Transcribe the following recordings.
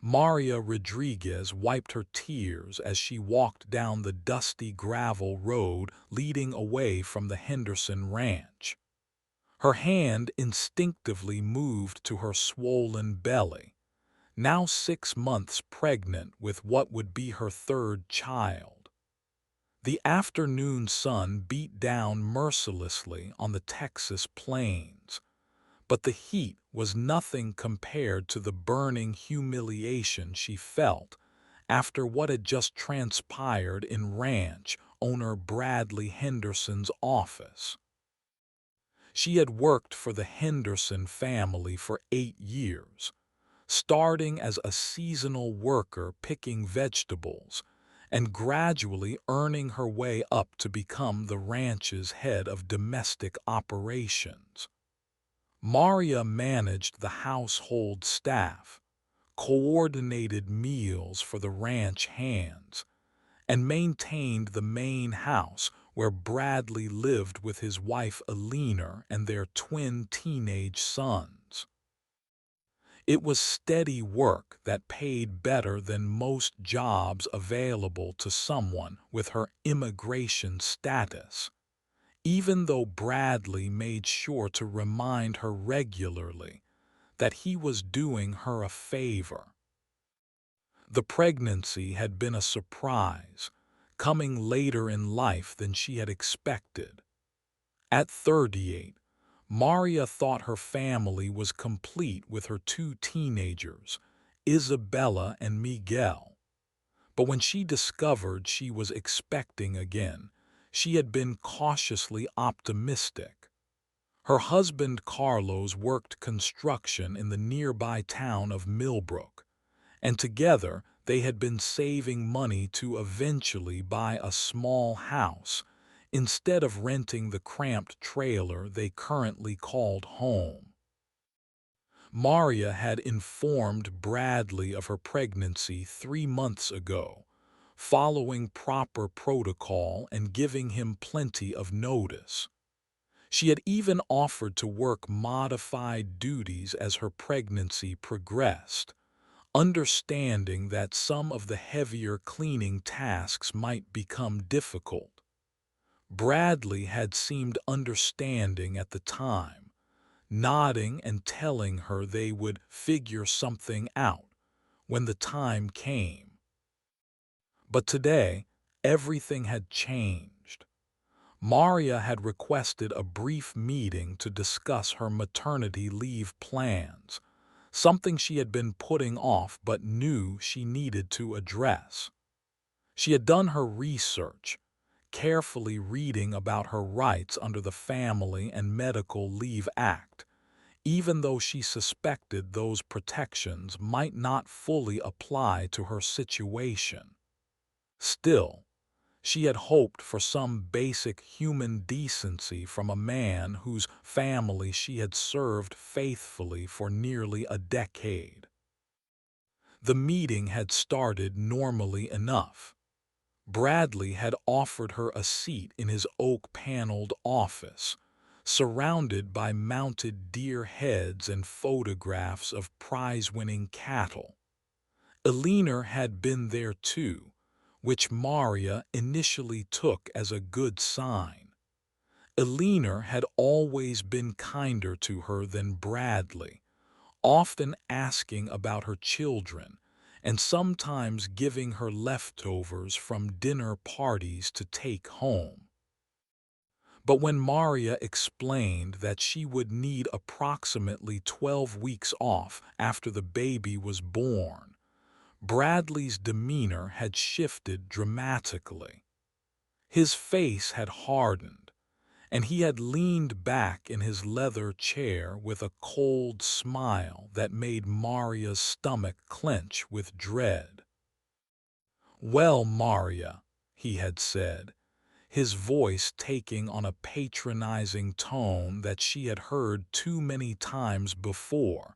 Maria Rodriguez wiped her tears as she walked down the dusty gravel road leading away from the Henderson ranch. Her hand instinctively moved to her swollen belly, now 6 months pregnant with what would be her third child. The afternoon sun beat down mercilessly on the Texas plains, but the heat was nothing compared to the burning humiliation she felt after what had just transpired in ranch owner Bradley Henderson's office. She had worked for the Henderson family for 8 years, starting as a seasonal worker picking vegetables and gradually earning her way up to become the ranch's head of domestic operations. Maria managed the household staff, coordinated meals for the ranch hands, and maintained the main house where Bradley lived with his wife Alina and their twin teenage sons. It was steady work that paid better than most jobs available to someone with her immigration status, even though Bradley made sure to remind her regularly that he was doing her a favor. The pregnancy had been a surprise, coming later in life than she had expected. At 38, Maria thought her family was complete with her two teenagers, Isabella and Miguel. But when she discovered she was expecting again, she had been cautiously optimistic. Her husband Carlos worked construction in the nearby town of Millbrook, and together they had been saving money to eventually buy a small house instead of renting the cramped trailer they currently called home. Maria had informed Bradley of her pregnancy 3 months ago, following proper protocol and giving him plenty of notice. She had even offered to work modified duties as her pregnancy progressed, understanding that some of the heavier cleaning tasks might become difficult. Bradley had seemed understanding at the time, nodding and telling her they would figure something out when the time came. But today, everything had changed. Maria had requested a brief meeting to discuss her maternity leave plans, something she had been putting off but knew she needed to address. She had done her research, carefully reading about her rights under the Family and Medical Leave Act, even though she suspected those protections might not fully apply to her situation. Still, she had hoped for some basic human decency from a man whose family she had served faithfully for nearly a decade. The meeting had started normally enough. Bradley had offered her a seat in his oak-paneled office, surrounded by mounted deer heads and photographs of prize-winning cattle. Alina had been there too, which Maria initially took as a good sign. Alina had always been kinder to her than Bradley, often asking about her children and sometimes giving her leftovers from dinner parties to take home. But when Maria explained that she would need approximately 12 weeks off after the baby was born, Bradley's demeanor had shifted dramatically. His face had hardened, and he had leaned back in his leather chair with a cold smile that made Maria's stomach clench with dread. "Well, Maria," he had said, his voice taking on a patronizing tone that she had heard too many times before,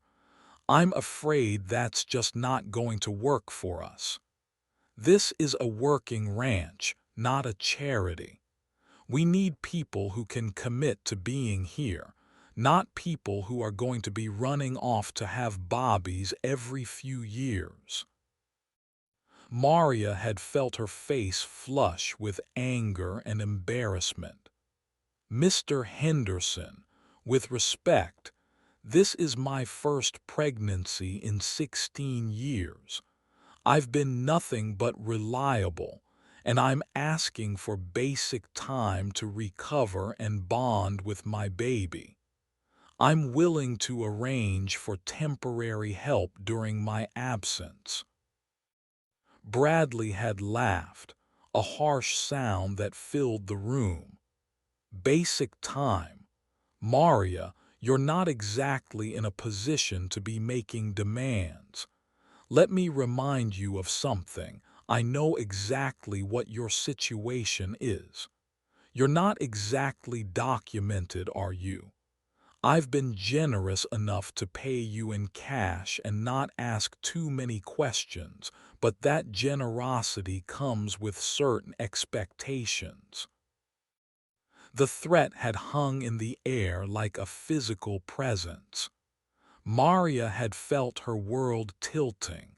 "I'm afraid that's just not going to work for us. This is a working ranch, not a charity. We need people who can commit to being here, not people who are going to be running off to have bobbies every few years. Maria had felt her face flush with anger and embarrassment. Mr. Henderson, with respect, this is my first pregnancy in 16 years. I've been nothing but reliable, and I'm asking for basic time to recover and bond with my baby. I'm willing to arrange for temporary help during my absence. Bradley had laughed, a harsh sound that filled the room. Basic time. Maria, you're not exactly in a position to be making demands. Let me remind you of something. I know exactly what your situation is. You're not exactly documented, are you? I've been generous enough to pay you in cash and not ask too many questions, but that generosity comes with certain expectations. The threat had hung in the air like a physical presence. Maria had felt her world tilting,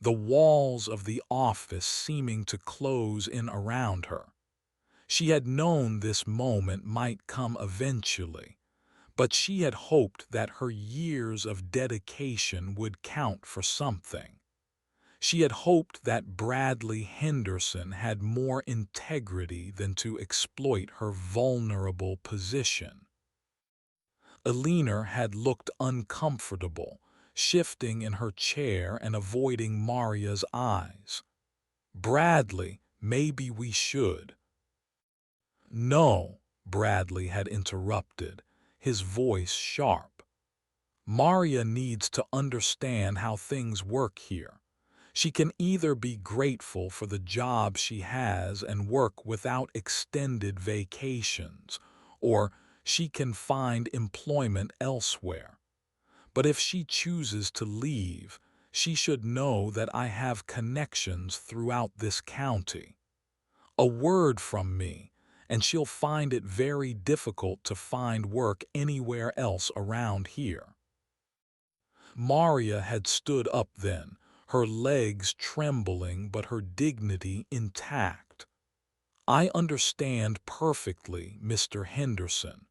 the walls of the office seeming to close in around her. She had known this moment might come eventually, but she had hoped that her years of dedication would count for something. She had hoped that Bradley Henderson had more integrity than to exploit her vulnerable position. Alina had looked uncomfortable, shifting in her chair and avoiding Maria's eyes. Bradley, maybe we should. No, Bradley had interrupted, his voice sharp. Maria needs to understand how things work here. She can either be grateful for the job she has and work without extended vacations, or she can find employment elsewhere. But if she chooses to leave, she should know that I have connections throughout this county. A word from me, and she'll find it very difficult to find work anywhere else around here. Maria had stood up then, her legs trembling but her dignity intact. I understand perfectly, Mr. Henderson.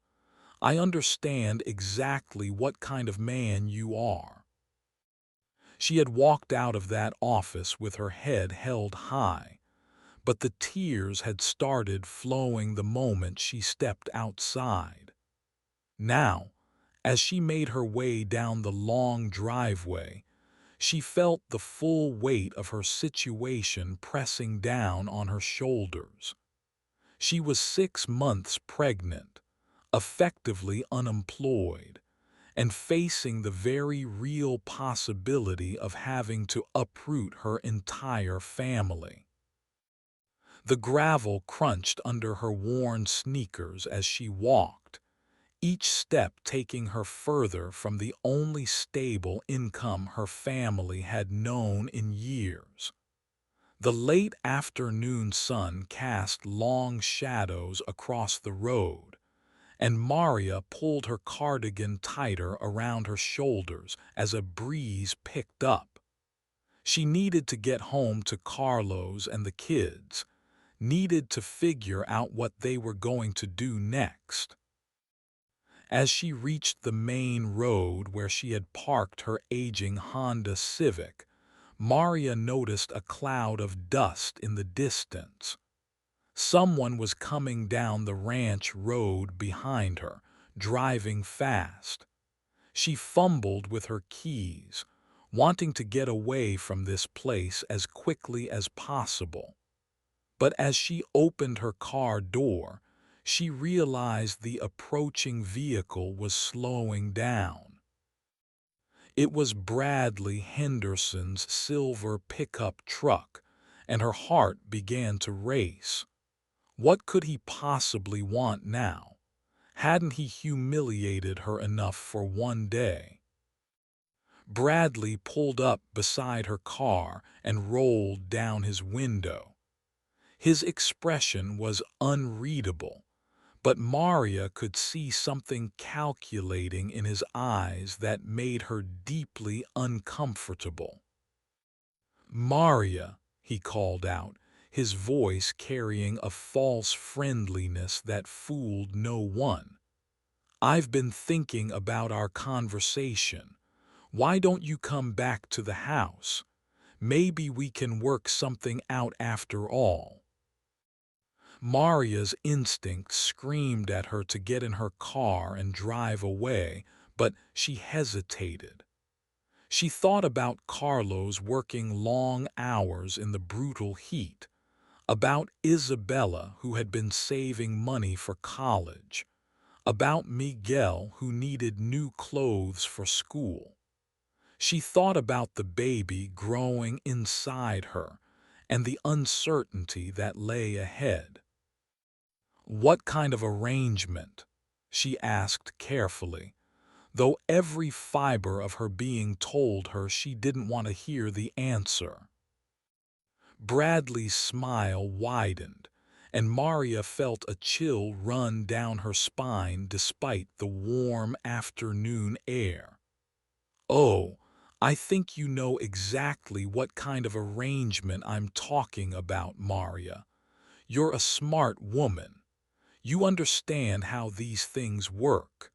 I understand exactly what kind of man you are. She had walked out of that office with her head held high, but the tears had started flowing the moment she stepped outside. Now, as she made her way down the long driveway, she felt the full weight of her situation pressing down on her shoulders. She was 6 months pregnant, effectively unemployed, and facing the very real possibility of having to uproot her entire family. The gravel crunched under her worn sneakers as she walked, each step taking her further from the only stable income her family had known in years. The late afternoon sun cast long shadows across the road, and Maria pulled her cardigan tighter around her shoulders as a breeze picked up. She needed to get home to Carlos and the kids, needed to figure out what they were going to do next. As she reached the main road where she had parked her aging Honda Civic, Maria noticed a cloud of dust in the distance. Someone was coming down the ranch road behind her, driving fast. She fumbled with her keys, wanting to get away from this place as quickly as possible. But as she opened her car door, she realized the approaching vehicle was slowing down. It was Bradley Henderson's silver pickup truck, and her heart began to race. What could he possibly want now? Hadn't he humiliated her enough for one day? Bradley pulled up beside her car and rolled down his window. His expression was unreadable, but Maria could see something calculating in his eyes that made her deeply uncomfortable. "Maria," he called out, his voice carrying a false friendliness that fooled no one. "I've been thinking about our conversation. Why don't you come back to the house? Maybe we can work something out after all." Maria's instinct screamed at her to get in her car and drive away, but she hesitated. She thought about Carlos working long hours in the brutal heat, about Isabella who had been saving money for college, about Miguel who needed new clothes for school. She thought about the baby growing inside her and the uncertainty that lay ahead. "What kind of arrangement?" she asked carefully, though every fiber of her being told her she didn't want to hear the answer. Bradley's smile widened, and Maria felt a chill run down her spine despite the warm afternoon air. "Oh, I think you know exactly what kind of arrangement I'm talking about, Maria. You're a smart woman. You understand how these things work."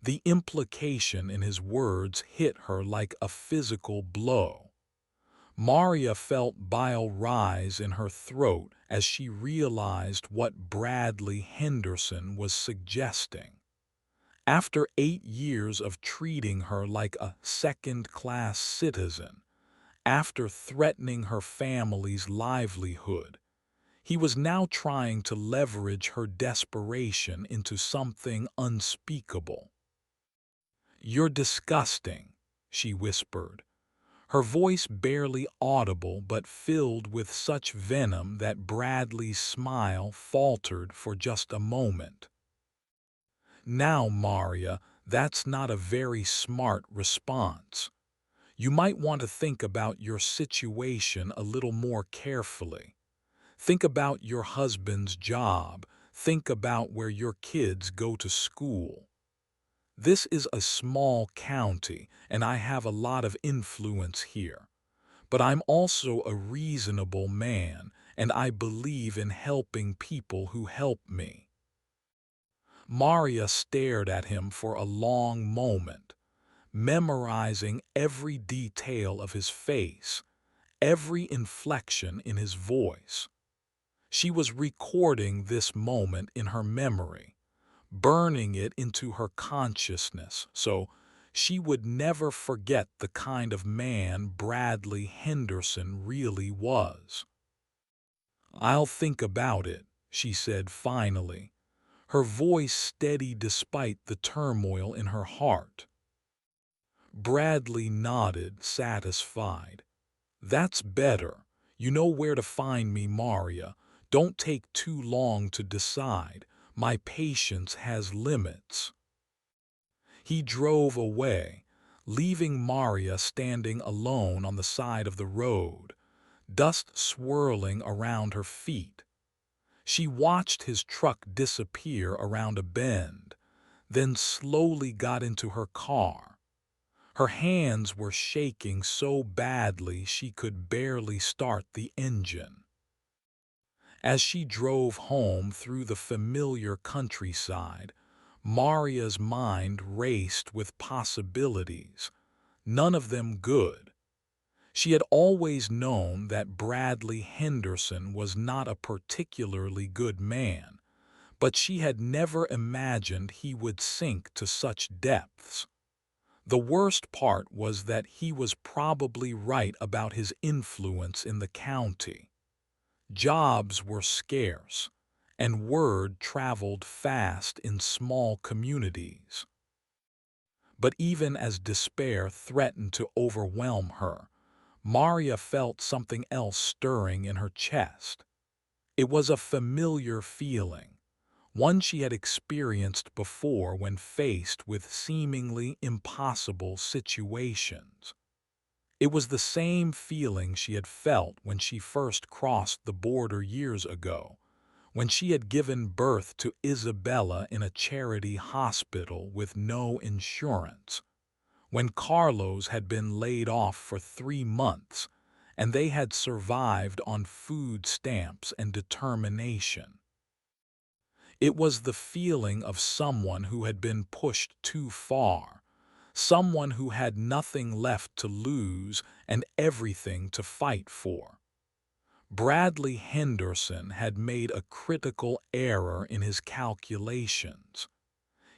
The implication in his words hit her like a physical blow. Maria felt bile rise in her throat as she realized what Bradley Henderson was suggesting. After 8 years of treating her like a second-class citizen, after threatening her family's livelihood, he was now trying to leverage her desperation into something unspeakable. "You're disgusting," she whispered, her voice barely audible but filled with such venom that Bradley's smile faltered for just a moment. "Now, Maria, that's not a very smart response. You might want to think about your situation a little more carefully. Think about your husband's job. Think about where your kids go to school. This is a small county, and I have a lot of influence here. But I'm also a reasonable man, and I believe in helping people who help me." Maria stared at him for a long moment, memorizing every detail of his face, every inflection in his voice. She was recording this moment in her memory, burning it into her consciousness so she would never forget the kind of man Bradley Henderson really was. "I'll think about it," she said finally, her voice steady despite the turmoil in her heart. Bradley nodded, satisfied. "That's better. You know where to find me, Maria. Don't take too long to decide. My patience has limits." He drove away, leaving Maria standing alone on the side of the road, dust swirling around her feet. She watched his truck disappear around a bend, then slowly got into her car. Her hands were shaking so badly she could barely start the engine. As she drove home through the familiar countryside, Maria's mind raced with possibilities, none of them good. She had always known that Bradley Henderson was not a particularly good man, but she had never imagined he would sink to such depths. The worst part was that he was probably right about his influence in the county. Jobs were scarce, and word traveled fast in small communities. But even as despair threatened to overwhelm her, Maria felt something else stirring in her chest. It was a familiar feeling, one she had experienced before when faced with seemingly impossible situations. It was the same feeling she had felt when she first crossed the border years ago, when she had given birth to Isabella in a charity hospital with no insurance, when Carlos had been laid off for 3 months and they had survived on food stamps and determination. It was the feeling of someone who had been pushed too far, someone who had nothing left to lose and everything to fight for. Bradley Henderson had made a critical error in his calculations.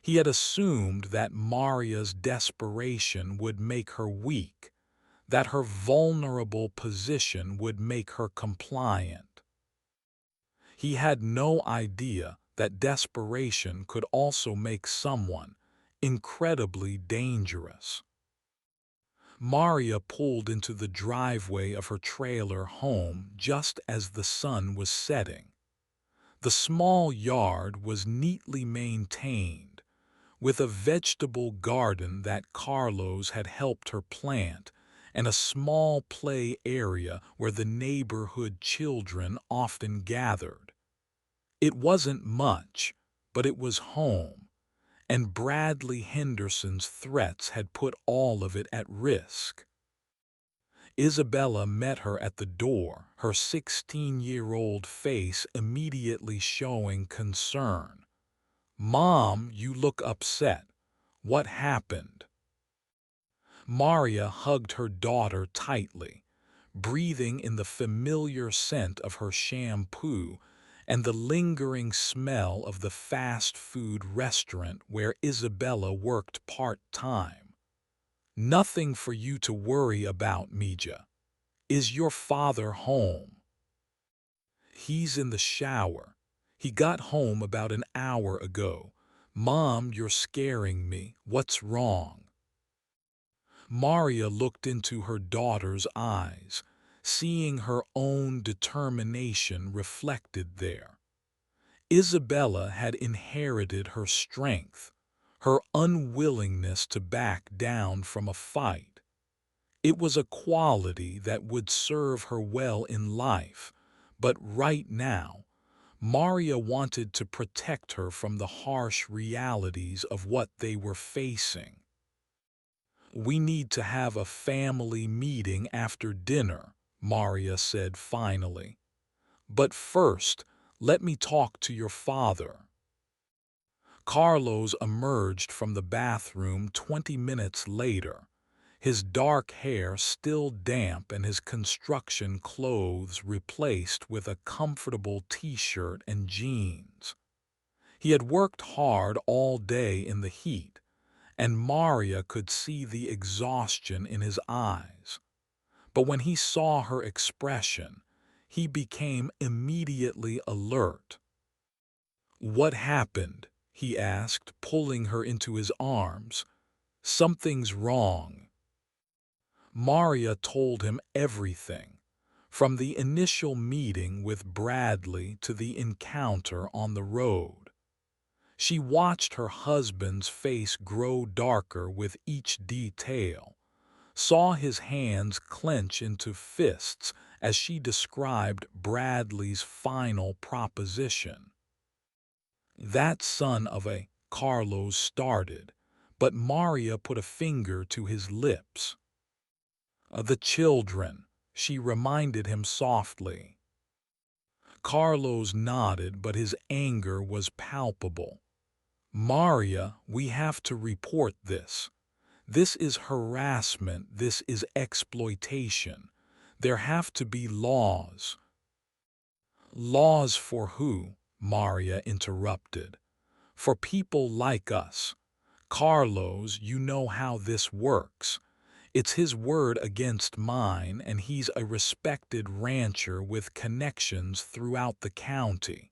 He had assumed that Maria's desperation would make her weak, that her vulnerable position would make her compliant. He had no idea that desperation could also make someone incredibly dangerous. Maria pulled into the driveway of her trailer home just as the sun was setting. The small yard was neatly maintained, with a vegetable garden that Carlos had helped her plant and a small play area where the neighborhood children often gathered. It wasn't much, but it was home, and Bradley Henderson's threats had put all of it at risk. Isabella met her at the door, her 16-year-old face immediately showing concern. "Mom, you look upset. What happened?" Maria hugged her daughter tightly, breathing in the familiar scent of her shampoo and the lingering smell of the fast food restaurant where Isabella worked part-time. "Nothing for you to worry about, Mija. Is your father home?" "He's in the shower. He got home about an hour ago. Mom, you're scaring me. What's wrong?" Maria looked into her daughter's eyes, seeing her own determination reflected there. Isabella had inherited her strength, her unwillingness to back down from a fight. It was a quality that would serve her well in life, but right now, Maria wanted to protect her from the harsh realities of what they were facing. "We need to have a family meeting after dinner," Maria said finally. "But first, let me talk to your father." Carlos emerged from the bathroom 20 minutes later, his dark hair still damp and his construction clothes replaced with a comfortable t-shirt and jeans. He had worked hard all day in the heat, and Maria could see the exhaustion in his eyes. But when he saw her expression, he became immediately alert. "What happened?" he asked, pulling her into his arms. "Something's wrong." Maria told him everything, from the initial meeting with Bradley to the encounter on the road. She watched her husband's face grow darker with each detail, saw his hands clench into fists as she described Bradley's final proposition. "That son of a," Carlos started, but Maria put a finger to his lips. "The children," she reminded him softly. Carlos nodded, but his anger was palpable. "Maria, we have to report this. This is harassment, this is exploitation. There have to be laws." "Laws for who?" Maria interrupted. "For people like us. Carlos, you know how this works. It's his word against mine, and he's a respected rancher with connections throughout the county.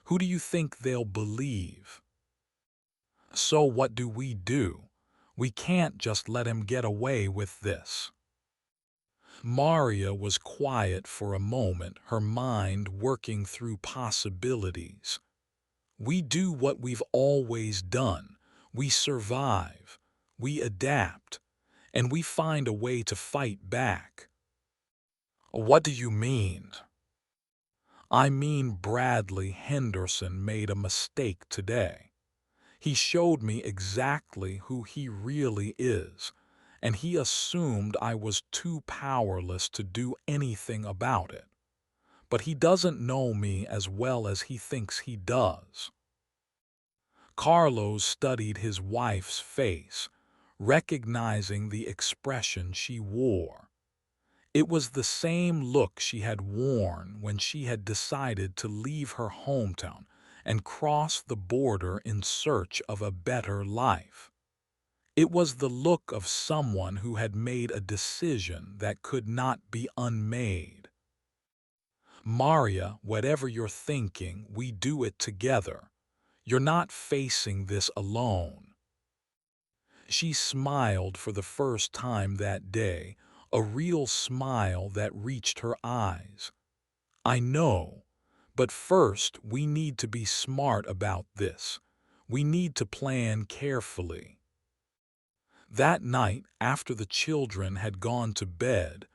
Who do you think they'll believe?" "So what do? We can't just let him get away with this." Maria was quiet for a moment, her mind working through possibilities. "We do what we've always done. We survive. We adapt. And we find a way to fight back." "What do you mean?" I mean, Bradley Henderson made a mistake today. He showed me exactly who he really is, and he assumed I was too powerless to do anything about it. But he doesn't know me as well as he thinks he does. Carlos studied his wife's face, recognizing the expression she wore. It was the same look she had worn when she had decided to leave her hometown and cross the border in search of a better life. It was the look of someone who had made a decision that could not be unmade. Maria, whatever you're thinking, we do it together. You're not facing this alone. She smiled for the first time that day, a real smile that reached her eyes. I know, but first we need to be smart about this. We need to plan carefully. That night, after the children had gone to bed,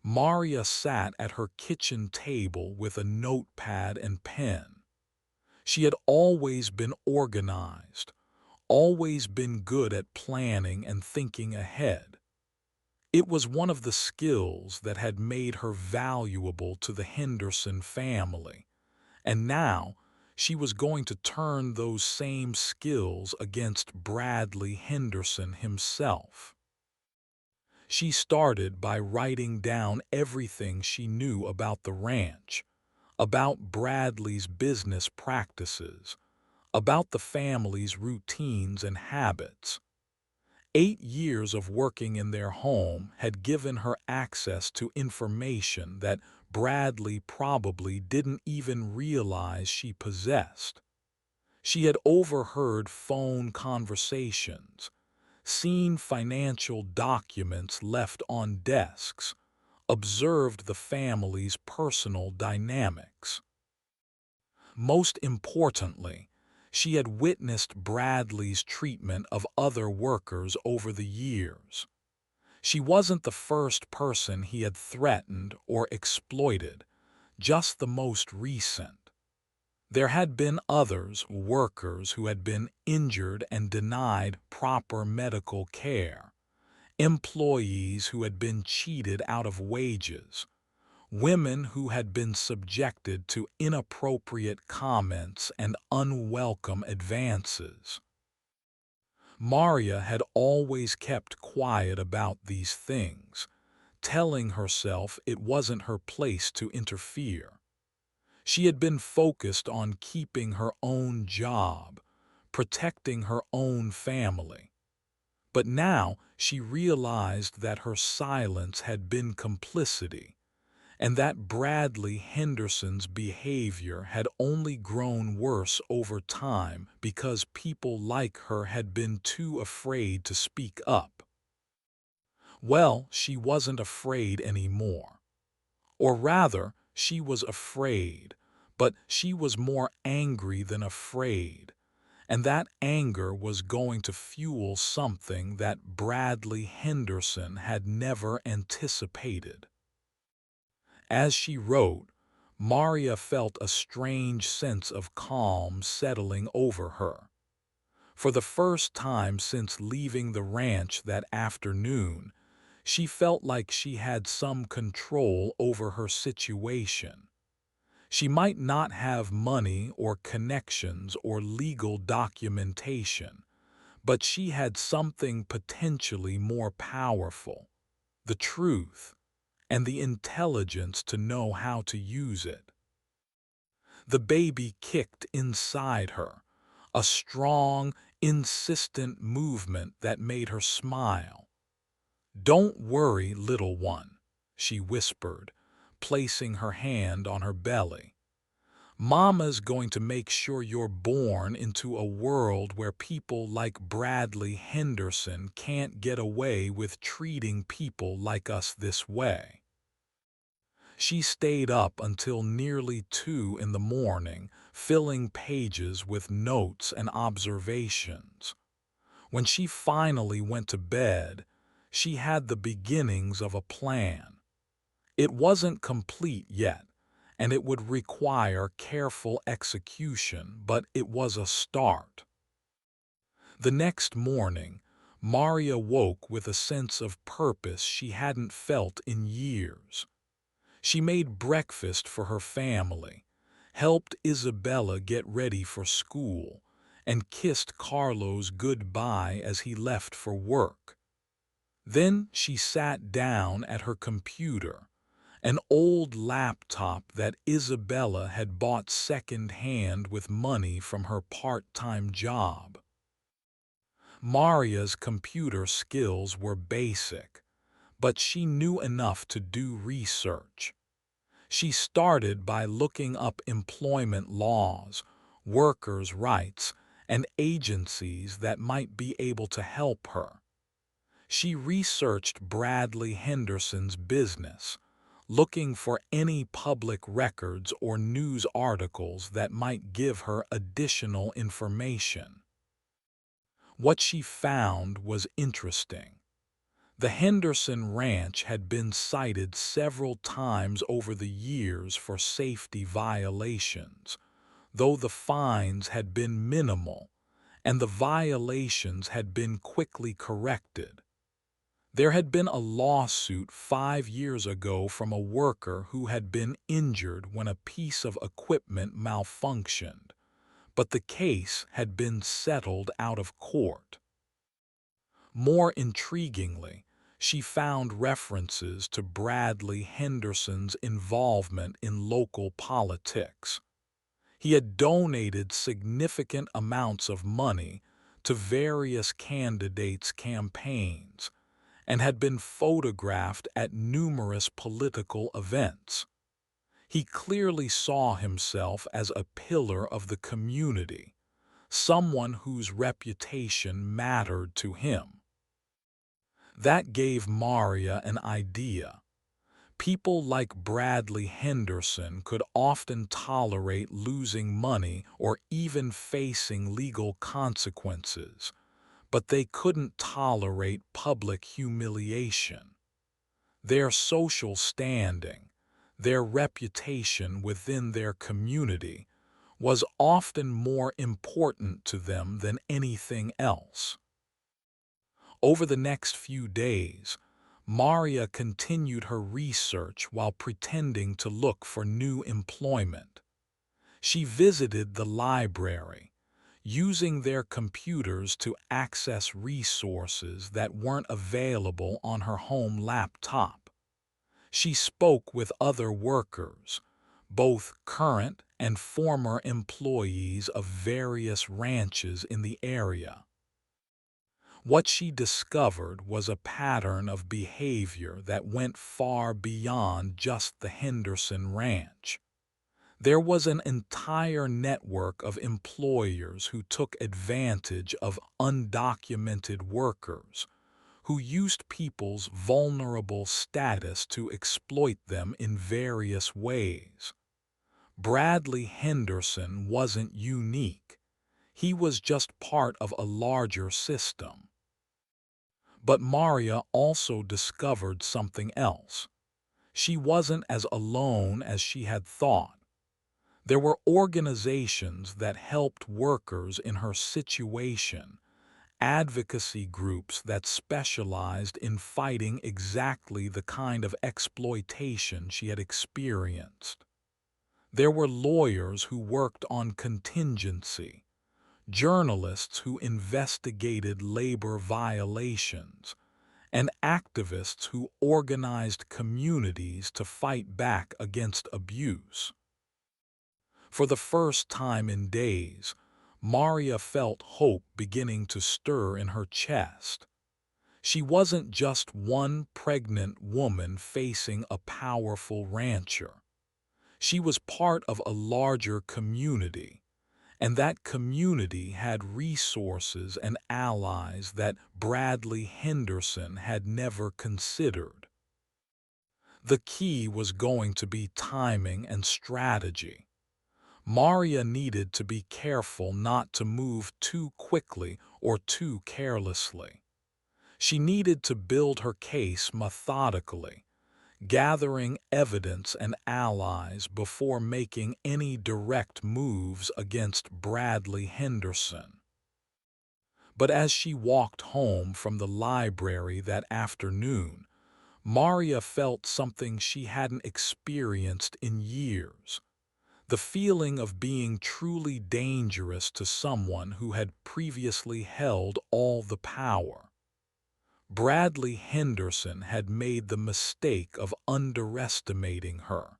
Maria sat at her kitchen table with a notepad and pen. She had always been organized, always been good at planning and thinking ahead. It was one of the skills that had made her valuable to the Henderson family, and now she was going to turn those same skills against Bradley Henderson himself. She started by writing down everything she knew about the ranch, about Bradley's business practices, about the family's routines and habits. 8 years of working in their home had given her access to information that Bradley probably didn't even realize she possessed. She had overheard phone conversations, seen financial documents left on desks, observed the family's personal dynamics. Most importantly, she had witnessed Bradley's treatment of other workers over the years. She wasn't the first person he had threatened or exploited, just the most recent. There had been others, workers who had been injured and denied proper medical care, employees who had been cheated out of wages, women who had been subjected to inappropriate comments and unwelcome advances. Maria had always kept quiet about these things, telling herself it wasn't her place to interfere. She had been focused on keeping her own job, protecting her own family. But now she realized that her silence had been complicity, and that Bradley Henderson's behavior had only grown worse over time because people like her had been too afraid to speak up. Well, she wasn't afraid anymore. Or rather, she was afraid, but she was more angry than afraid, and that anger was going to fuel something that Bradley Henderson had never anticipated. As she wrote, Maria felt a strange sense of calm settling over her. For the first time since leaving the ranch that afternoon, she felt like she had some control over her situation. She might not have money or connections or legal documentation, but she had something potentially more powerful: the truth and the intelligence to know how to use it. The baby kicked inside her, a strong, insistent movement that made her smile. "Don't worry, little one," she whispered, placing her hand on her belly. "Mama's going to make sure you're born into a world where people like Bradley Henderson can't get away with treating people like us this way." She stayed up until nearly 2 in the morning, filling pages with notes and observations. When she finally went to bed, she had the beginnings of a plan. It wasn't complete yet, and it would require careful execution, but it was a start. The next morning, Maria woke with a sense of purpose she hadn't felt in years. She made breakfast for her family, helped Isabella get ready for school, and kissed Carlos goodbye as he left for work. Then she sat down at her computer, an old laptop that Isabella had bought second-hand with money from her part-time job. Maria's computer skills were basic, but she knew enough to do research. She started by looking up employment laws, workers' rights, and agencies that might be able to help her. She researched Bradley Henderson's business, looking for any public records or news articles that might give her additional information. What she found was interesting. The Henderson Ranch had been cited several times over the years for safety violations, though the fines had been minimal and the violations had been quickly corrected. There had been a lawsuit 5 years ago from a worker who had been injured when a piece of equipment malfunctioned, but the case had been settled out of court. More intriguingly, she found references to Bradley Henderson's involvement in local politics. He had donated significant amounts of money to various candidates' campaigns and had been photographed at numerous political events. He clearly saw himself as a pillar of the community, someone whose reputation mattered to him. That gave Maria an idea. People like Bradley Henderson could often tolerate losing money or even facing legal consequences, but they couldn't tolerate public humiliation. Their social standing, their reputation within their community, was often more important to them than anything else. Over the next few days, Maria continued her research while pretending to look for new employment. She visited the library, using their computers to access resources that weren't available on her home laptop. She spoke with other workers, both current and former employees of various ranches in the area. What she discovered was a pattern of behavior that went far beyond just the Henderson Ranch. There was an entire network of employers who took advantage of undocumented workers, who used people's vulnerable status to exploit them in various ways. Bradley Henderson wasn't unique. He was just part of a larger system. But Maria also discovered something else. She wasn't as alone as she had thought. There were organizations that helped workers in her situation, advocacy groups that specialized in fighting exactly the kind of exploitation she had experienced. There were lawyers who worked on contingency, journalists who investigated labor violations, and activists who organized communities to fight back against abuse. For the first time in days, Maria felt hope beginning to stir in her chest. She wasn't just one pregnant woman facing a powerful rancher. She was part of a larger community, and that community had resources and allies that Bradley Henderson had never considered. The key was going to be timing and strategy. Maria needed to be careful not to move too quickly or too carelessly. She needed to build her case methodically, gathering evidence and allies before making any direct moves against Bradley Henderson. But as she walked home from the library that afternoon, Maria felt something she hadn't experienced in years. The feeling of being truly dangerous to someone who had previously held all the power. Bradley Henderson had made the mistake of underestimating her,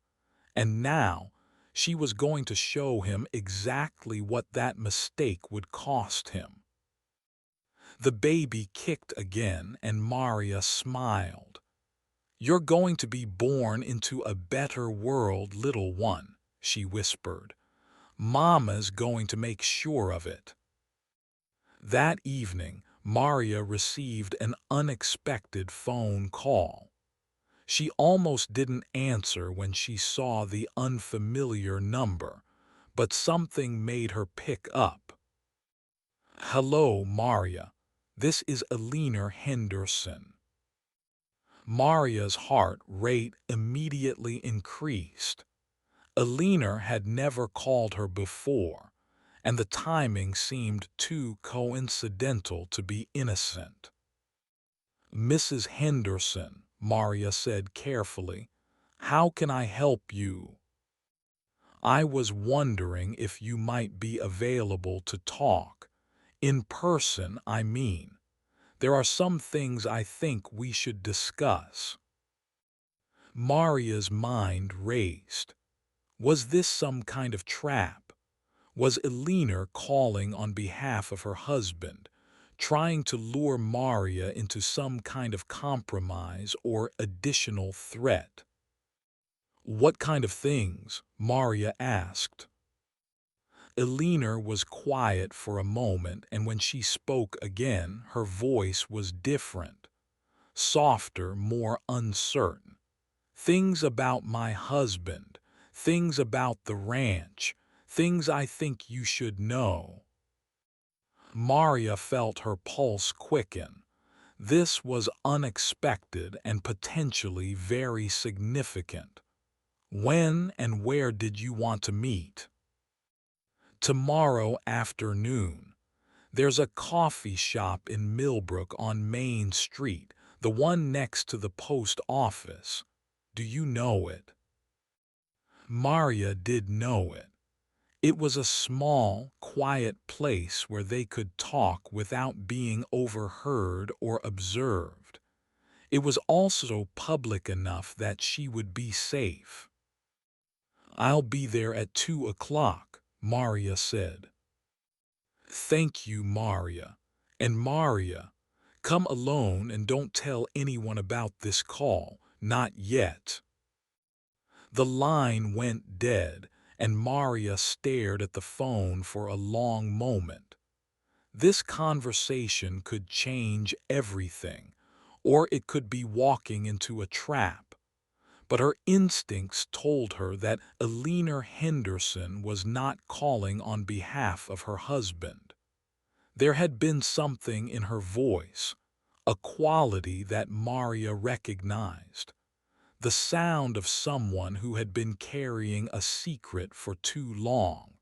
and now she was going to show him exactly what that mistake would cost him. The baby kicked again, and Maria smiled. "You're going to be born into a better world, little one," she whispered. "Mama's going to make sure of it." That evening, Maria received an unexpected phone call. She almost didn't answer when she saw the unfamiliar number, but something made her pick up. "Hello, Maria. This is Eleanor Henderson." Maria's heart rate immediately increased. Eleanor had never called her before, and the timing seemed too coincidental to be innocent. "Mrs. Henderson," Maria said carefully, "how can I help you?" "I was wondering if you might be available to talk. In person, I mean. There are some things I think we should discuss." Maria's mind raced. Was this some kind of trap? Was Eleanor calling on behalf of her husband, trying to lure Maria into some kind of compromise or additional threat? "What kind of things?" Maria asked. Eleanor was quiet for a moment, and when she spoke again, her voice was different, softer, more uncertain. "Things about my husband, things about the ranch, things I think you should know." Maria felt her pulse quicken. This was unexpected and potentially very significant. "When and where did you want to meet?" "Tomorrow afternoon. There's a coffee shop in Millbrook on Main Street, the one next to the post office. Do you know it?" Maria did know it. It was a small, quiet place where they could talk without being overheard or observed. It was also public enough that she would be safe. "I'll be there at 2 o'clock, Maria said. "Thank you, Maria. And Maria, come alone and don't tell anyone about this call, not yet." The line went dead, and Maria stared at the phone for a long moment. This conversation could change everything, or it could be walking into a trap. But her instincts told her that Eleanor Henderson was not calling on behalf of her husband. There had been something in her voice, a quality that Maria recognized. The sound of someone who had been carrying a secret for too long.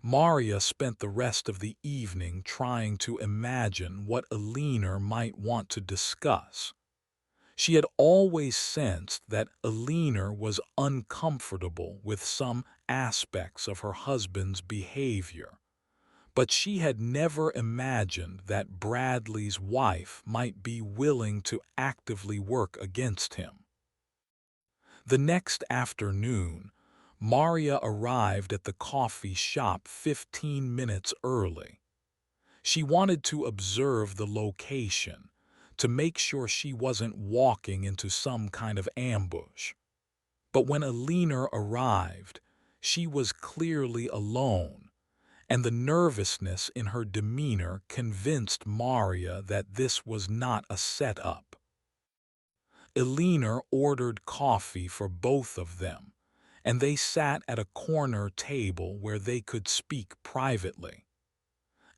Maria spent the rest of the evening trying to imagine what Eleanor might want to discuss. She had always sensed that Eleanor was uncomfortable with some aspects of her husband's behavior, but she had never imagined that Bradley's wife might be willing to actively work against him. The next afternoon, Maria arrived at the coffee shop 15 minutes early. She wanted to observe the location, to make sure she wasn't walking into some kind of ambush. But when Eleanor arrived, she was clearly alone, and the nervousness in her demeanor convinced Maria that this was not a setup. Eleanor ordered coffee for both of them, and they sat at a corner table where they could speak privately.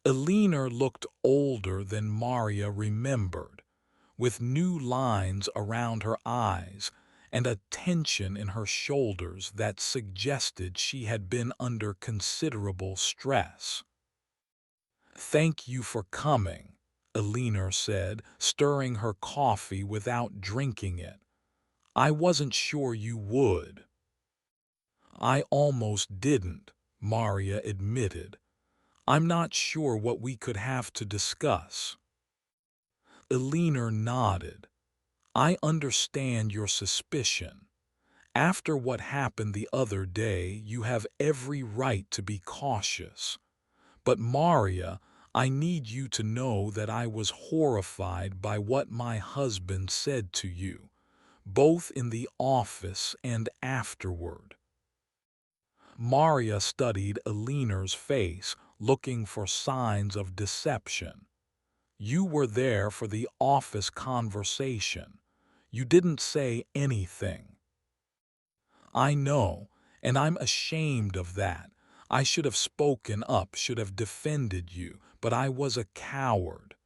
Eleanor looked older than Maria remembered, with new lines around her eyes and a tension in her shoulders that suggested she had been under considerable stress. "Thank you for coming," Elinor said, stirring her coffee without drinking it. "I wasn't sure you would." "I almost didn't," Maria admitted. "I'm not sure what we could have to discuss." Elinor nodded. "I understand your suspicion. After what happened the other day, you have every right to be cautious. But Maria, I need you to know that I was horrified by what my husband said to you, both in the office and afterward." Maria studied Elinor's face, looking for signs of deception. "You were there for the office conversation. You didn't say anything." "I know, and I'm ashamed of that. I should have spoken up, should have defended you, but I was a coward."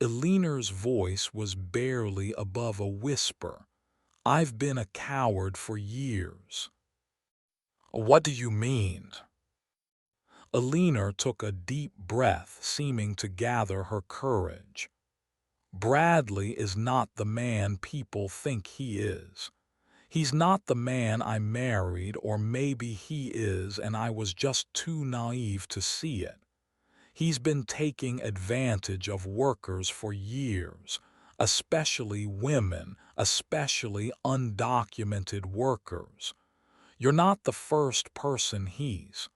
Elinor's voice was barely above a whisper. "I've been a coward for years." "What do you mean?" Elinor took a deep breath, seeming to gather her courage. "Bradley is not the man people think he is. He's not the man I married, or maybe he is and I was just too naive to see it. He's been taking advantage of workers for years, especially women, especially undocumented workers. You're not the first person he's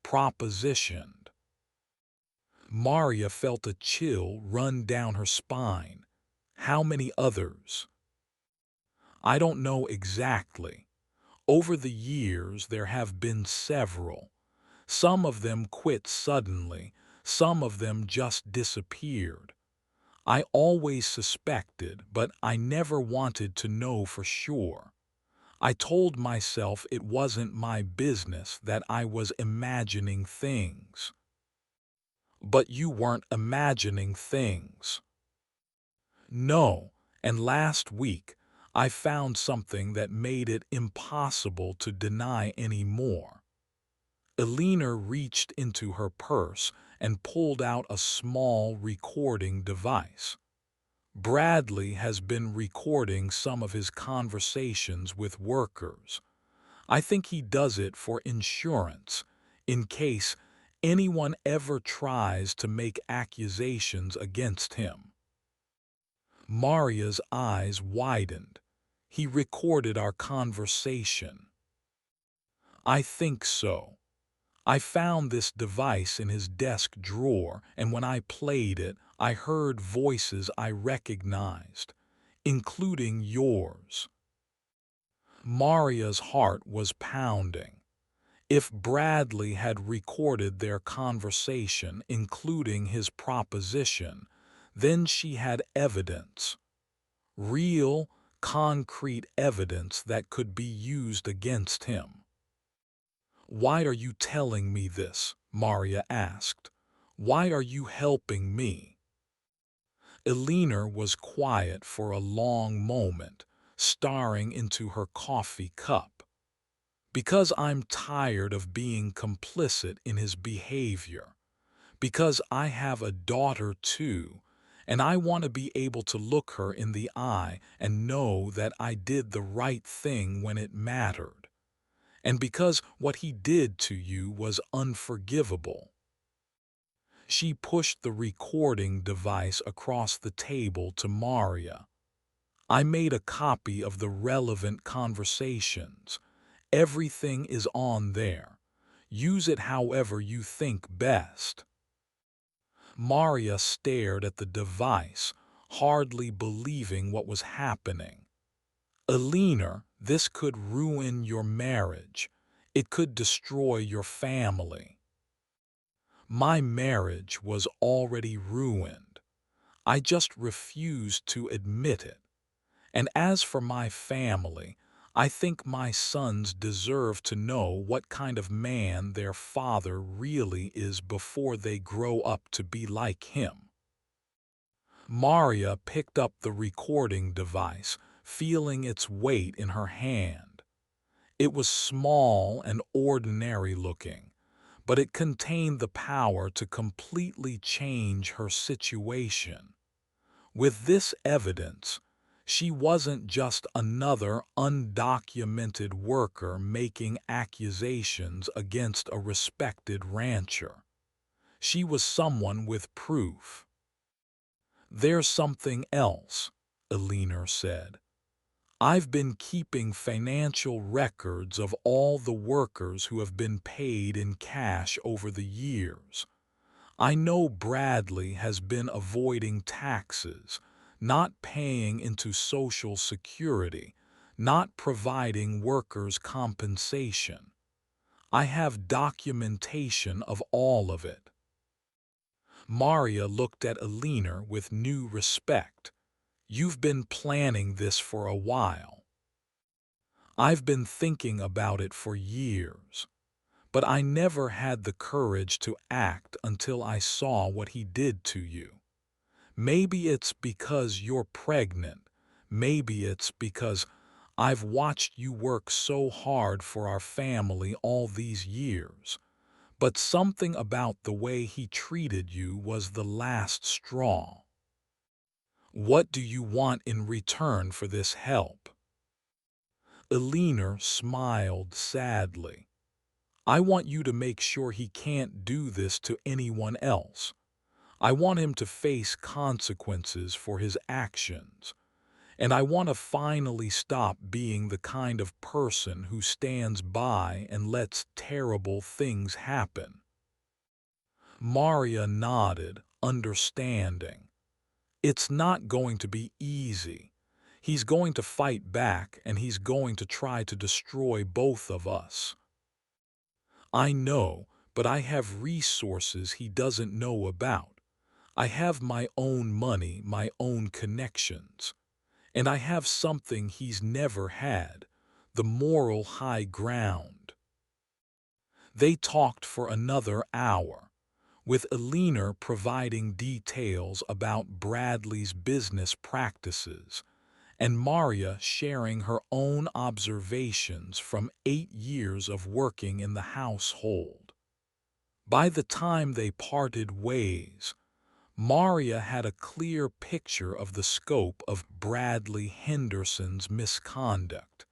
propositioned." Maria felt a chill run down her spine. "How many others?" "I don't know exactly. Over the years there have been several. Some of them quit suddenly, some of them just disappeared. I always suspected, but I never wanted to know for sure. I told myself it wasn't my business, that I was imagining things." "But you weren't imagining things." "No, and last week I found something that made it impossible to deny anymore." Elinor reached into her purse and pulled out a small recording device. "Bradley has been recording some of his conversations with workers. I think he does it for insurance, in case anyone ever tries to make accusations against him." Maria's eyes widened. "He recorded our conversation." "I think so. I found this device in his desk drawer, and when I played it, I heard voices I recognized, including yours." Maria's heart was pounding. If Bradley had recorded their conversation, including his proposition, then she had evidence. Real, concrete evidence that could be used against him. "Why are you telling me this?" Maria asked. "Why are you helping me?" Elinor was quiet for a long moment, staring into her coffee cup. "Because I'm tired of being complicit in his behavior. Because I have a daughter too, and I want to be able to look her in the eye and know that I did the right thing when it mattered. And because what he did to you was unforgivable." She pushed the recording device across the table to Maria. "I made a copy of the relevant conversations. Everything is on there. Use it however you think best." Maria stared at the device, hardly believing what was happening. "Elinor, this could ruin your marriage. It could destroy your family." "My marriage was already ruined. I just refused to admit it. And as for my family, I think my sons deserve to know what kind of man their father really is before they grow up to be like him." Maria picked up the recording device, feeling its weight in her hand. It was small and ordinary looking, but it contained the power to completely change her situation. With this evidence, she wasn't just another undocumented worker making accusations against a respected rancher. She was someone with proof. "There's something else," Eleanor said. "I've been keeping financial records of all the workers who have been paid in cash over the years. I know Bradley has been avoiding taxes, not paying into Social Security, not providing workers' compensation. I have documentation of all of it." Maria looked at Eleanor with new respect. "You've been planning this for a while." "I've been thinking about it for years. But I never had the courage to act until I saw what he did to you. Maybe it's because you're pregnant. Maybe it's because I've watched you work so hard for our family all these years. But something about the way he treated you was the last straw. What do you want in return for this help?" Eleanor smiled sadly. "I want you to make sure he can't do this to anyone else. I want him to face consequences for his actions. And I want to finally stop being the kind of person who stands by and lets terrible things happen." Maria nodded, understanding. "It's not going to be easy. He's going to fight back and he's going to try to destroy both of us. I know, but I have resources he doesn't know about. I have my own money, my own connections. And I have something he's never had, the moral high ground." They talked for another hour, with Eleanor providing details about Bradley's business practices, and Maria sharing her own observations from 8 years of working in the household. By the time they parted ways, Maria had a clear picture of the scope of Bradley Henderson's misconduct,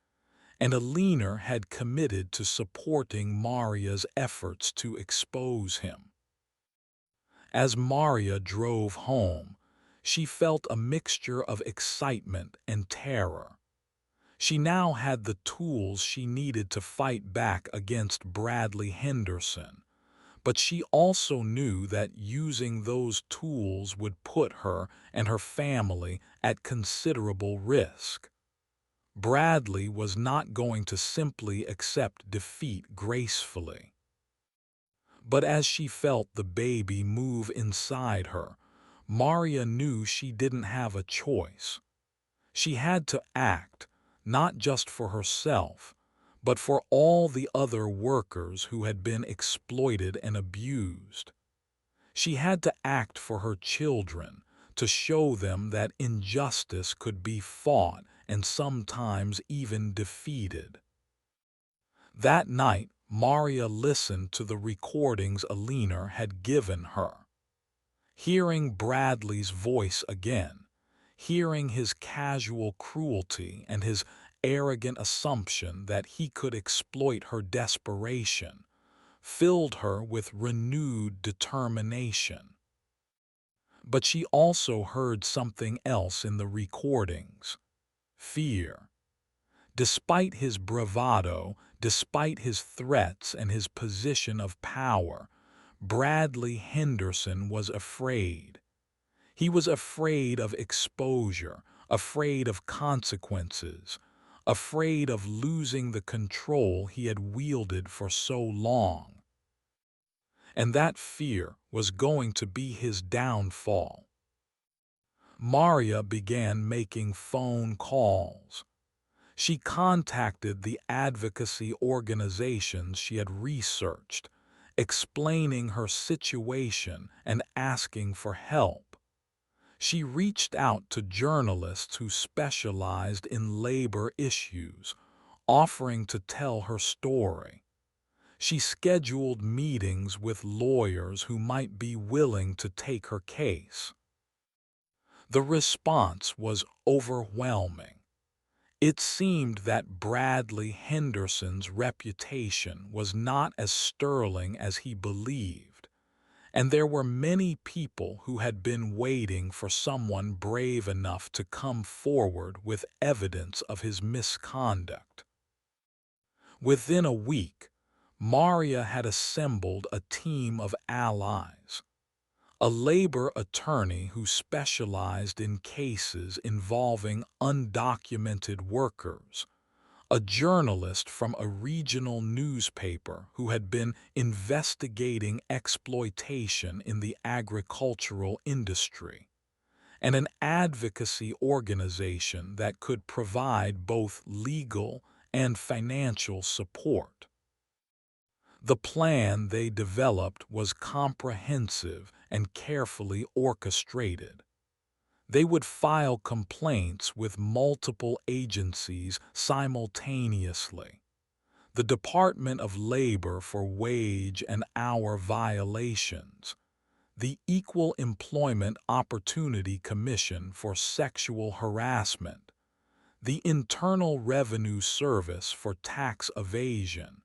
and Eleanor had committed to supporting Maria's efforts to expose him. As Maria drove home, she felt a mixture of excitement and terror. She now had the tools she needed to fight back against Bradley Henderson, but she also knew that using those tools would put her and her family at considerable risk. Bradley was not going to simply accept defeat gracefully. But as she felt the baby move inside her, Maria knew she didn't have a choice. She had to act, not just for herself, but for all the other workers who had been exploited and abused. She had to act for her children, to show them that injustice could be fought and sometimes even defeated. That night, Maria listened to the recordings Eleanor had given her. Hearing Bradley's voice again, hearing his casual cruelty and his arrogant assumption that he could exploit her desperation, filled her with renewed determination. But she also heard something else in the recordings: fear. Despite his bravado, despite his threats and his position of power, Bradley Henderson was afraid. He was afraid of exposure, afraid of consequences, afraid of losing the control he had wielded for so long. And that fear was going to be his downfall. Maria began making phone calls. She contacted the advocacy organizations she had researched, explaining her situation and asking for help. She reached out to journalists who specialized in labor issues, offering to tell her story. She scheduled meetings with lawyers who might be willing to take her case. The response was overwhelming. It seemed that Bradley Henderson's reputation was not as sterling as he believed, and there were many people who had been waiting for someone brave enough to come forward with evidence of his misconduct. Within a week, Maria had assembled a team of allies. A labor attorney who specialized in cases involving undocumented workers, a journalist from a regional newspaper who had been investigating exploitation in the agricultural industry, and an advocacy organization that could provide both legal and financial support. The plan they developed was comprehensive and carefully orchestrated. They would file complaints with multiple agencies simultaneously: the Department of Labor for wage and hour violations, the Equal Employment Opportunity Commission for sexual harassment, the Internal Revenue Service for tax evasion,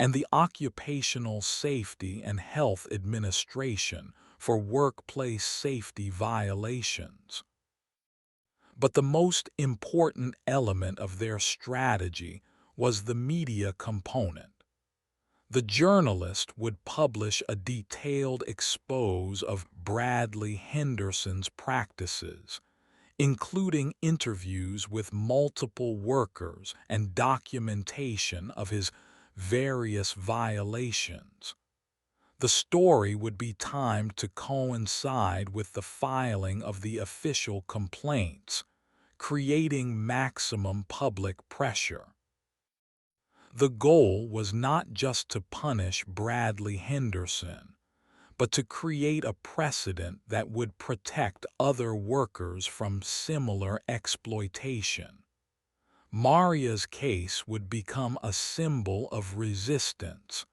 and the Occupational Safety and Health Administration for workplace safety violations. But the most important element of their strategy was the media component. The journalist would publish a detailed expose of Bradley Henderson's practices, including interviews with multiple workers and documentation of his various violations. The story would be timed to coincide with the filing of the official complaints, creating maximum public pressure. The goal was not just to punish Bradley Henderson, but to create a precedent that would protect other workers from similar exploitation. Maria's case would become a symbol of resistance,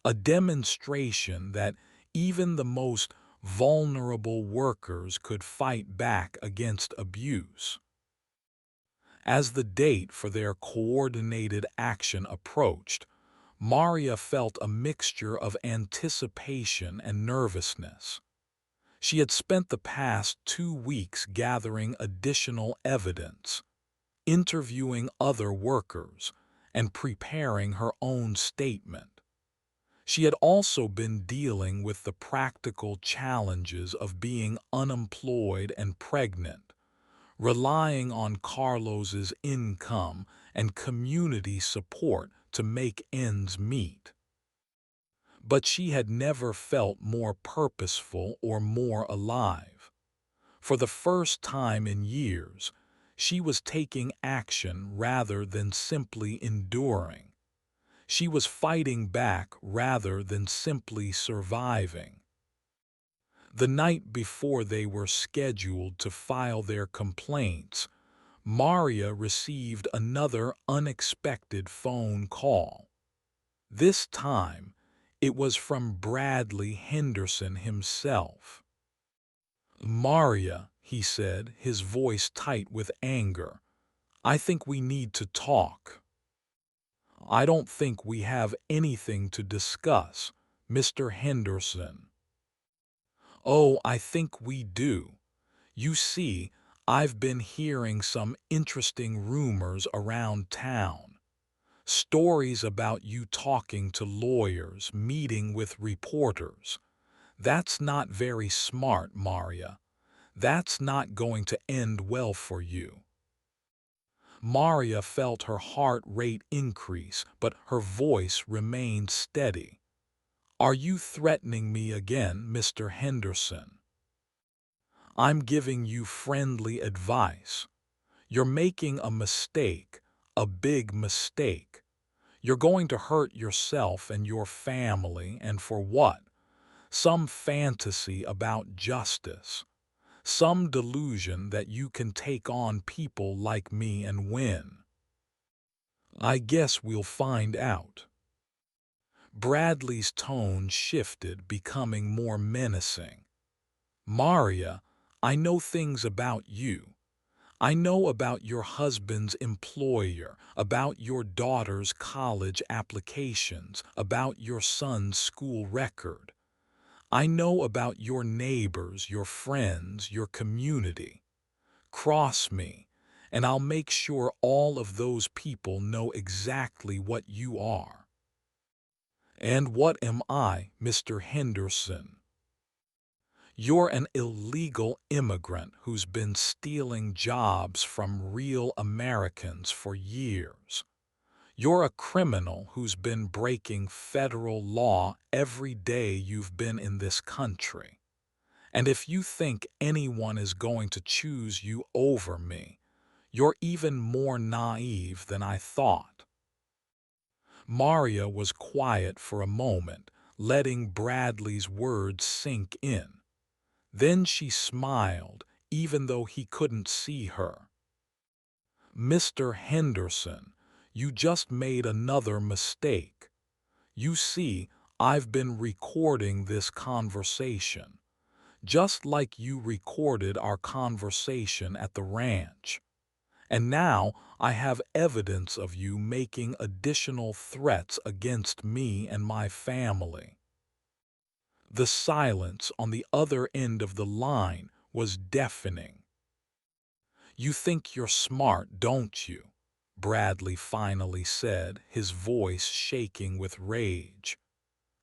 a demonstration that even the most vulnerable workers could fight back against abuse. As the date for their coordinated action approached, Maria felt a mixture of anticipation and nervousness. She had spent the past 2 weeks gathering additional evidence, interviewing other workers, and preparing her own statement. She had also been dealing with the practical challenges of being unemployed and pregnant, relying on Carlos's income and community support to make ends meet. But she had never felt more purposeful or more alive. For the first time in years, she was taking action rather than simply enduring. She was fighting back rather than simply surviving. The night before they were scheduled to file their complaints, Maria received another unexpected phone call. This time, it was from Bradley Henderson himself. "Maria," he said, his voice tight with anger, "I think we need to talk." "I don't think we have anything to discuss, Mr. Henderson." "Oh, I think we do. You see, I've been hearing some interesting rumors around town. Stories about you talking to lawyers, meeting with reporters. That's not very smart, Maria. That's not going to end well for you." Maria felt her heart rate increase, but her voice remained steady. "Are you threatening me again, Mr. Henderson?" "I'm giving you friendly advice. You're making a mistake, a big mistake. You're going to hurt yourself and your family, and for what? Some fantasy about justice. Some delusion that you can take on people like me and win. I guess we'll find out. Bradley's tone shifted, becoming more menacing. Maria, I know things about you. I know about your husband's employer, about your daughter's college applications, about your son's school record. I know about your neighbors, your friends, your community. Cross me, and I'll make sure all of those people know exactly what you are. And what am I, Mr. Henderson? You're an illegal immigrant who's been stealing jobs from real Americans for years. You're a criminal who's been breaking federal law every day you've been in this country. And if you think anyone is going to choose you over me, you're even more naive than I thought. Maria was quiet for a moment, letting Bradley's words sink in. Then she smiled, even though he couldn't see her. Mr. Henderson, you just made another mistake. You see, I've been recording this conversation, just like you recorded our conversation at the ranch. And now I have evidence of you making additional threats against me and my family. The silence on the other end of the line was deafening. You think you're smart, don't you? Bradley finally said, his voice shaking with rage.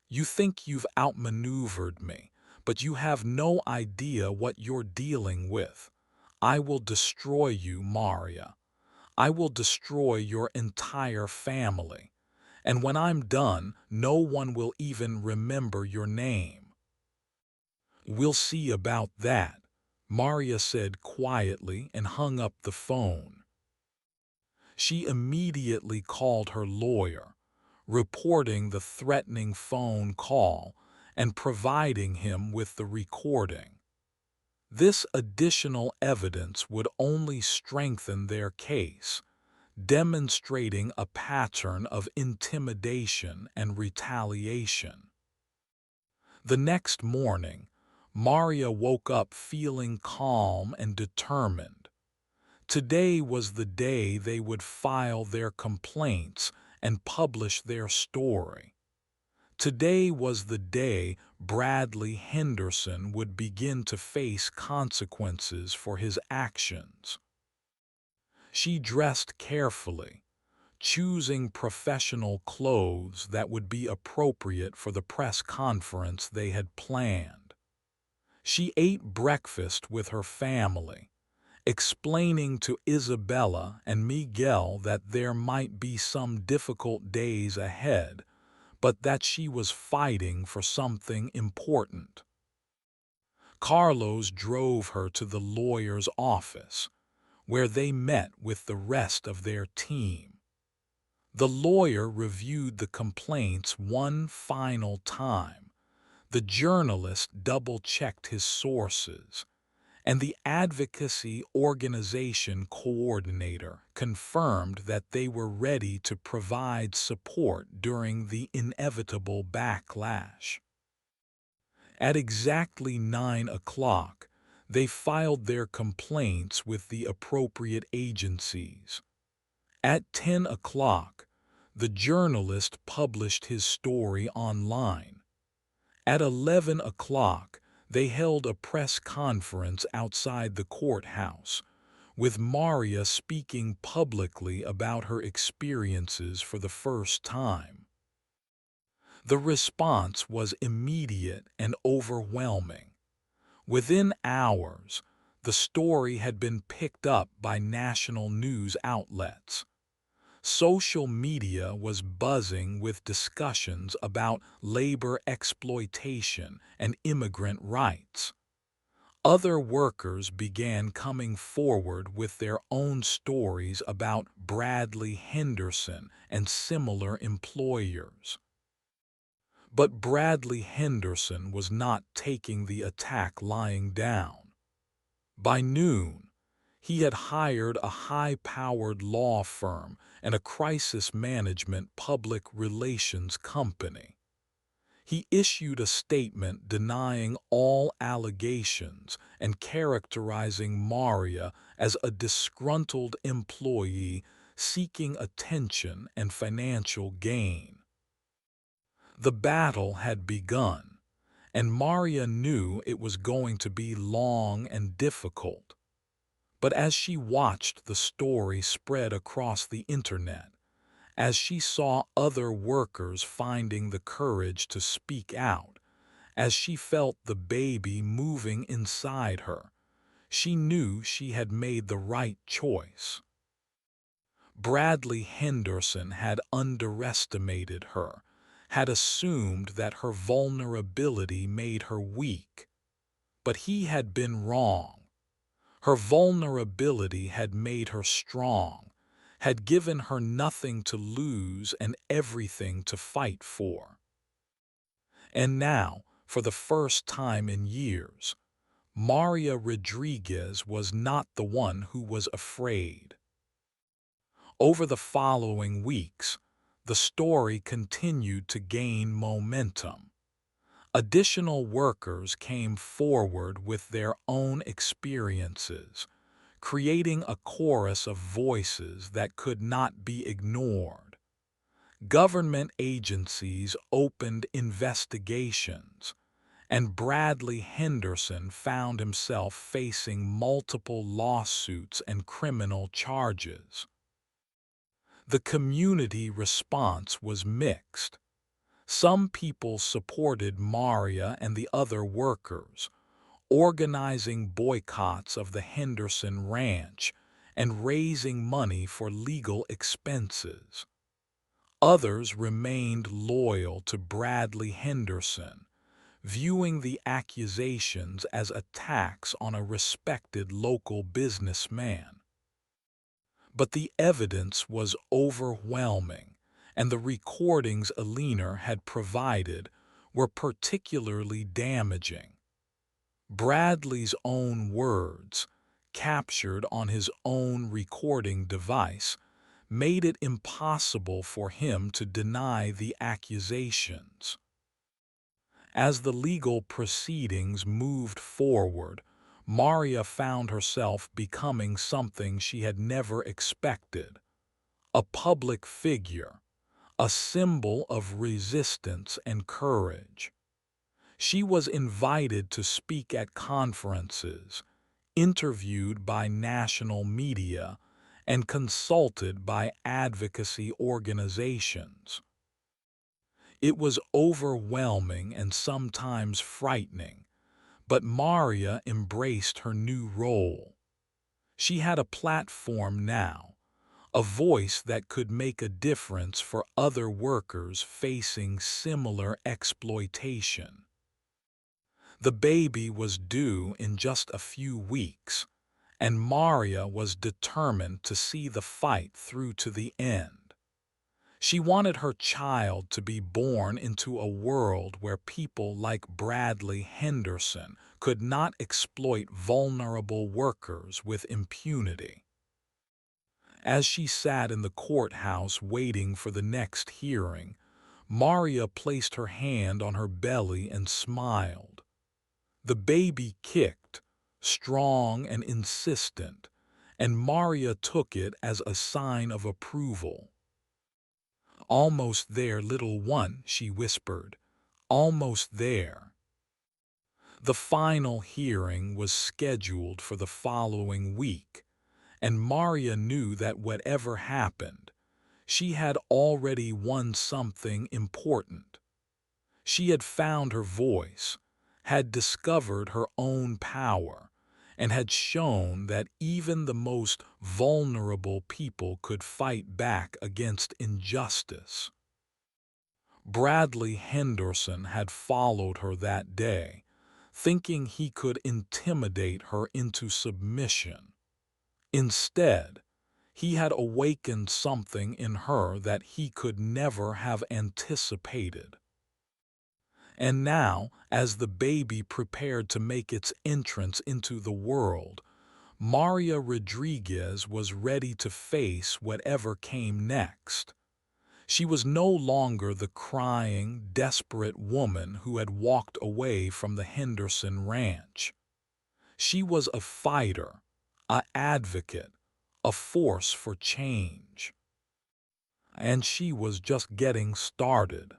You think you've outmaneuvered me, but you have no idea what you're dealing with. I will destroy you, Maria. I will destroy your entire family. And when I'm done, no one will even remember your name. We'll see about that, Maria said quietly and hung up the phone. She immediately called her lawyer, reporting the threatening phone call and providing him with the recording. This additional evidence would only strengthen their case, demonstrating a pattern of intimidation and retaliation. The next morning, Maria woke up feeling calm and determined. Today was the day they would file their complaints and publish their story. Today was the day Bradley Henderson would begin to face consequences for his actions. She dressed carefully, choosing professional clothes that would be appropriate for the press conference they had planned. She ate breakfast with her family, explaining to Isabella and Miguel that there might be some difficult days ahead, but that she was fighting for something important. Carlos drove her to the lawyer's office, where they met with the rest of their team. The lawyer reviewed the complaints one final time. The journalist double-checked his sources, and the advocacy organization coordinator confirmed that they were ready to provide support during the inevitable backlash. At exactly 9 o'clock, they filed their complaints with the appropriate agencies. At 10 o'clock, the journalist published his story online. At 11 o'clock, they held a press conference outside the courthouse, with Maria speaking publicly about her experiences for the first time. The response was immediate and overwhelming. Within hours, the story had been picked up by national news outlets. Social media was buzzing with discussions about labor exploitation and immigrant rights. Other workers began coming forward with their own stories about Bradley Henderson and similar employers. But Bradley Henderson was not taking the attack lying down. By noon, he had hired a high-powered law firm and a crisis management public relations company. He issued a statement denying all allegations and characterizing Maria as a disgruntled employee seeking attention and financial gain. The battle had begun, and Maria knew it was going to be long and difficult. But as she watched the story spread across the internet, as she saw other workers finding the courage to speak out, as she felt the baby moving inside her, she knew she had made the right choice. Bradley Henderson had underestimated her, had assumed that her vulnerability made her weak. But he had been wrong. Her vulnerability had made her strong, had given her nothing to lose and everything to fight for. And now, for the first time in years, Maria Rodriguez was not the one who was afraid. Over the following weeks, the story continued to gain momentum. Additional workers came forward with their own experiences, creating a chorus of voices that could not be ignored. Government agencies opened investigations, and Bradley Henderson found himself facing multiple lawsuits and criminal charges. The community response was mixed. Some people supported Maria and the other workers, organizing boycotts of the Henderson Ranch and raising money for legal expenses. Others remained loyal to Bradley Henderson, viewing the accusations as attacks on a respected local businessman. But the evidence was overwhelming, and the recordings Aliner had provided were particularly damaging. Bradley's own words, captured on his own recording device, made it impossible for him to deny the accusations. As the legal proceedings moved forward, Maria found herself becoming something she had never expected: a public figure, a symbol of resistance and courage. She was invited to speak at conferences, interviewed by national media, and consulted by advocacy organizations. It was overwhelming and sometimes frightening, but Maria embraced her new role. She had a platform now, a voice that could make a difference for other workers facing similar exploitation. The baby was due in just a few weeks, and Maria was determined to see the fight through to the end. She wanted her child to be born into a world where people like Bradley Henderson could not exploit vulnerable workers with impunity. As she sat in the courthouse waiting for the next hearing, Maria placed her hand on her belly and smiled. The baby kicked, strong and insistent, and Maria took it as a sign of approval. "Almost there, little one," she whispered. "Almost there." The final hearing was scheduled for the following week, and Maria knew that whatever happened, she had already won something important. She had found her voice, had discovered her own power, and had shown that even the most vulnerable people could fight back against injustice. Bradley Henderson had followed her that day, thinking he could intimidate her into submission. Instead, he had awakened something in her that he could never have anticipated. And now, as the baby prepared to make its entrance into the world, Maria Rodriguez was ready to face whatever came next. She was no longer the crying, desperate woman who had walked away from the Henderson ranch. She was a fighter, an advocate, a force for change. And she was just getting started.